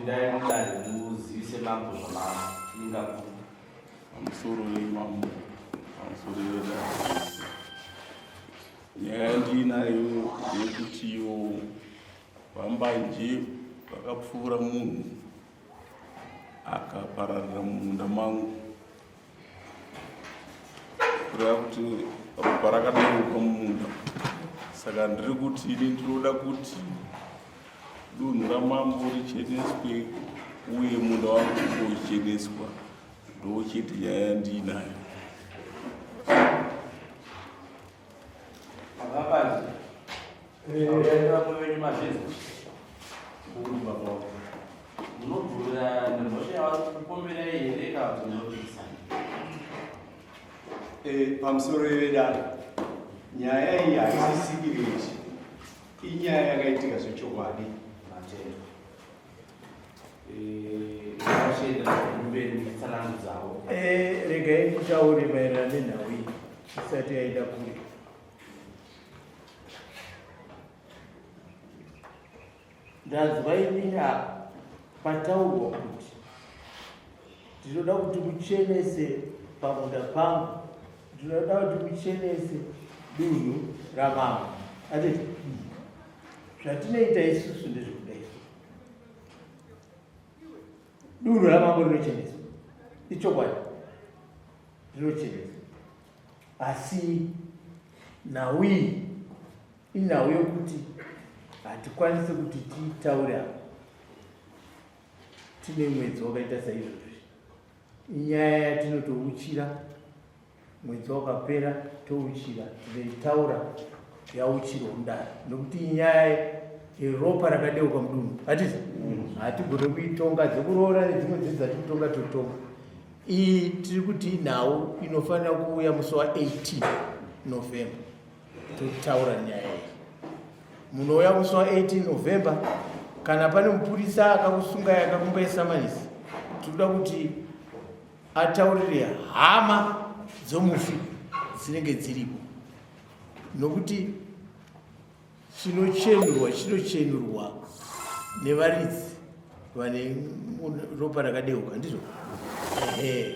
Ndinayo yekutiyo vambanje vakapfuura munhu akapararira mumunda mangu kureva kuti ropa rakadeuka mumunda. Saka ndiri kuti ini ndinoda kuti dunhu ramambo richeneswe uye munda wangu ucheneswa. Ndo chete nyaya yandinayo. Pamusoro wedada nyaya iyi haisisikireti, inyaya yakaitika zvechokwadi. Regai kutaure maererano nenhau iyi isati yaenda kure. Ndazwa inini pataurwa kuti ndinoda kuti muchenese pamunda pangu, ndinoda kuti muchenese dunhu ramambo. Atiti zvatinoita isusu ndezvekudai. Dunhu ramambo rinocheneswa, ichokwadi, rinocheneswa. Asi nhau iyi inhau yokuti hatikwanisi kuti tiitaure apa. Tine mwedzi wakaita saizvozvi. Inyaya yatinotouchira, mwedzi wakapera touchira, tinoitaura yauchirwa kudaro. Nokuti inyaya yeropa rakadeuka mudunhu. Hatizi? Hatigone kuitonga dzekuroora nedzimwe dzidzi dzatinotonga totonga. Iyi tiri kuti nhau inofanira kuuya musi wa18 November. Totaura nyaya iyi. Munouya musi wa18 November. Kana pane mupurisa akakusungai akakumboisamanisa, tinoda kuti ataurire hama dzomufi dzinenge dziripo. Nokuti chinochenurwa nevaridzi vane ropa rakadeuka, ndizvo?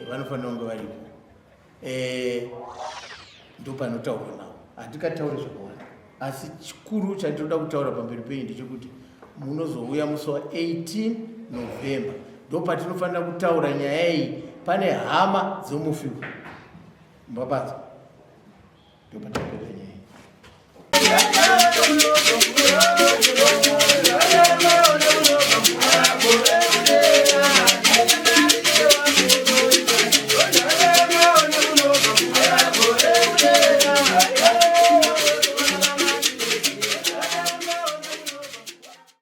Vanofanira kunge varipo. Ndo panotaurwa navo. Hatikataure zvakawanda. Asi chikuru chandinoda kutaura pamberi penyu ndechekuti munozouya musi wa18 November. Ndo patinofanira kutaura nyaya iyi. Pane hama dzomufi mbabadzo. Ndo patinotaura nyaya iyi.